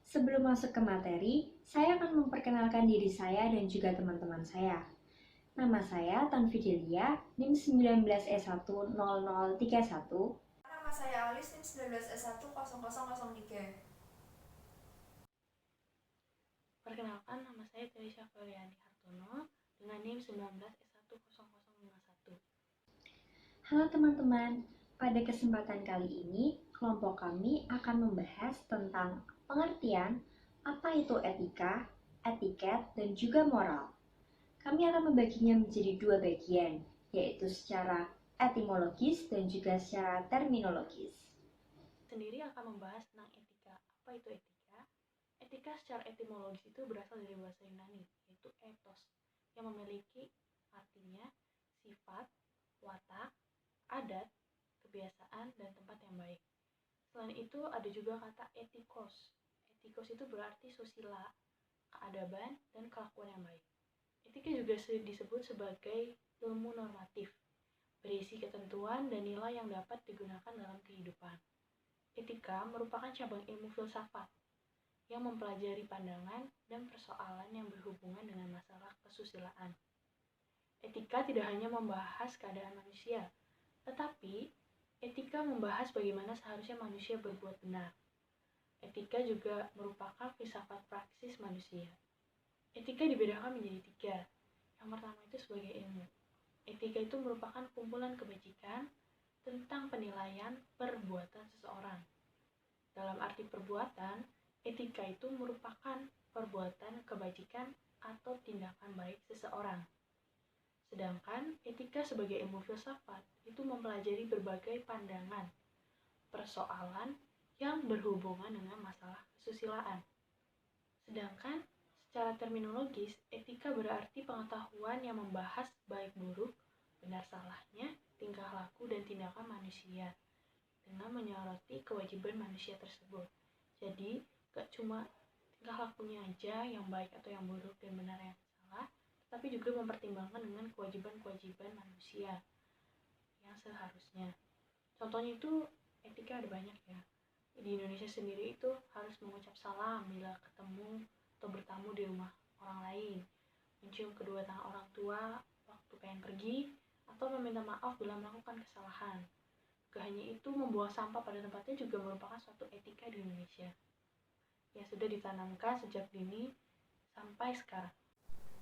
Sebelum masuk ke materi, saya akan memperkenalkan diri saya dan juga teman-teman saya. Nama saya Tan Fidelia, NIM 19E10031. Nama saya Alis, NIM 19S10003. Perkenalkan, nama saya Telisha Feliani Hartono dengan NIM 19S10051. Halo teman-teman, pada kesempatan kali ini, kelompok kami akan membahas tentang pengertian apa itu etika, etiket, dan juga moral. Kami akan membaginya menjadi dua bagian, yaitu secara etimologis dan juga secara terminologis. Sendiri akan membahas tentang etika. Apa itu etika? Etika secara etimologis itu berasal dari bahasa Yunani, yaitu ethos, yang memiliki artinya sifat, watak, adat, kebiasaan, dan tempat yang baik. Selain itu ada juga kata etikos. Etikos itu berarti susila, keadaban, dan kelakuan yang baik. Etika juga disebut sebagai ilmu normatif, berisi ketentuan dan nilai yang dapat digunakan dalam kehidupan. Etika merupakan cabang ilmu filsafat yang mempelajari pandangan dan persoalan yang berhubungan dengan masalah kesusilaan. Etika tidak hanya membahas keadaan manusia, tetapi etika membahas bagaimana seharusnya manusia berbuat benar. Etika juga merupakan filsafat praksis manusia. Etika dibedakan menjadi tiga. Yang pertama itu sebagai ilmu. Etika itu merupakan kumpulan kebajikan tentang penilaian perbuatan seseorang. Dalam arti perbuatan, etika itu merupakan perbuatan kebajikan atau tindakan baik seseorang. Sedangkan etika sebagai ilmu filsafat itu mempelajari berbagai pandangan, persoalan yang berhubungan dengan masalah kesusilaan. Sedangkan secara terminologis, etika berarti pengetahuan yang membahas baik buruk, benar salahnya, tingkah laku dan tindakan manusia dengan menyoroti kewajiban manusia tersebut. Jadi, gak cuma tingkah lakunya aja yang baik atau yang buruk dan benar yang salah, tapi juga mempertimbangkan dengan kewajiban-kewajiban manusia yang seharusnya. Contohnya itu etika ada banyak ya. Di Indonesia sendiri itu harus mengucap salam bila ketemu atau bertamu di rumah orang lain, mencium kedua tangan orang tua waktu pengen pergi, atau meminta maaf bila melakukan kesalahan. Gak hanya itu, membuang sampah pada tempatnya juga merupakan suatu etika di Indonesia yang sudah ditanamkan sejak dini sampai sekarang.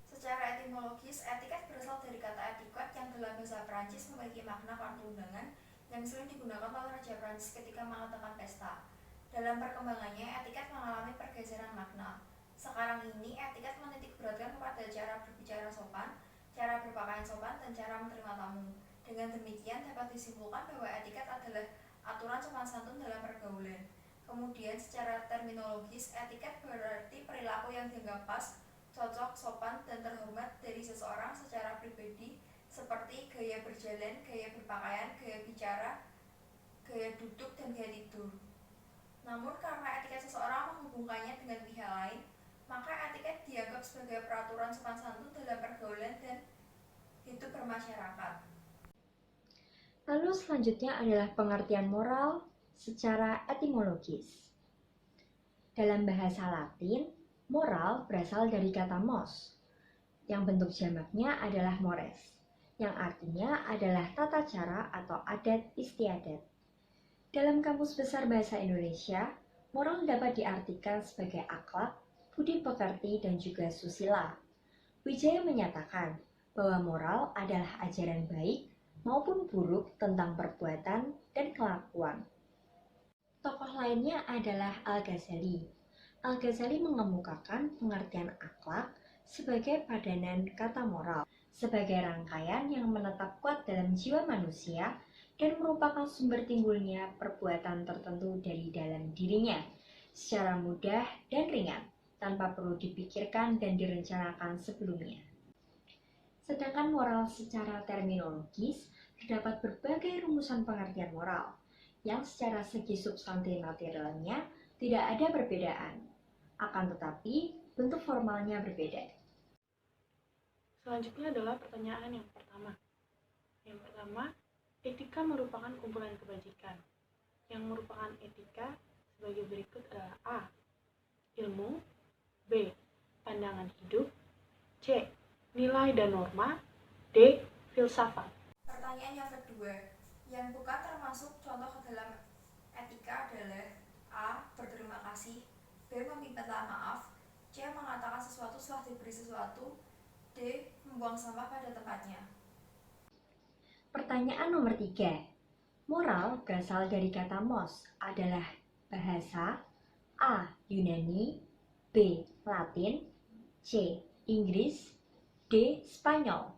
Secara etimologis, etiket berasal dari kata etiquette yang dalam bahasa Prancis memiliki makna perundangan yang sering digunakan oleh Raja Prancis ketika mengadakan pesta. Dalam perkembangannya, etiket mengalami pergeseran makna. Sekarang ini, etiket menitik beratkan kepada cara berbicara sopan, cara berpakaian sopan, dan cara menerima tamu. Dengan demikian, dapat disimpulkan bahwa etiket adalah aturan sopan santun dalam pergaulan. Kemudian, secara terminologis, etiket berarti perilaku yang dianggap pas, cocok, sopan, dan terhormat dari seseorang secara pribadi, seperti gaya berjalan, gaya berpakaian, gaya bicara, gaya duduk, dan gaya tidur. Namun karena etiket seseorang menghubungkannya dengan pihak lain, maka etiket dianggap sebagai peraturan sopan santun dalam pergaulan dan hidup bermasyarakat. Lalu selanjutnya adalah pengertian moral secara etimologis. Dalam bahasa Latin, moral berasal dari kata mos, yang bentuk jamaknya adalah mores, yang artinya adalah tata cara atau adat istiadat. Dalam Kamus Besar Bahasa Indonesia, moral dapat diartikan sebagai akhlak, budi pekerti, dan juga susila. Wijaya menyatakan bahwa moral adalah ajaran baik maupun buruk tentang perbuatan dan kelakuan. Tokoh lainnya adalah Al-Ghazali. Al-Ghazali mengemukakan pengertian akhlak sebagai padanan kata moral, sebagai rangkaian yang menetap kuat dalam jiwa manusia dan merupakan sumber timbulnya perbuatan tertentu dari dalam dirinya, secara mudah dan ringan, tanpa perlu dipikirkan dan direncanakan sebelumnya. Sedangkan moral secara terminologis, terdapat berbagai rumusan pengertian moral, yang secara segi substansi materialnya tidak ada perbedaan, akan tetapi bentuk formalnya berbeda. Selanjutnya adalah pertanyaan yang pertama. Yang pertama, etika merupakan kumpulan kebajikan. Yang merupakan etika sebagai berikut adalah A. ilmu, B. Pandangan hidup, C. Nilai dan norma, D. Filsafat. Pertanyaan yang kedua, yang bukan termasuk contoh ke dalam etika adalah A. Berterima kasih, B. Meminta maaf, C. Mengatakan sesuatu setelah diberi sesuatu, D. Membuang sampah pada tempatnya. Pertanyaan nomor 3. Moral berasal dari kata mos adalah bahasa A. Yunani, B. Latin, C. Inggris, D. Spanyol.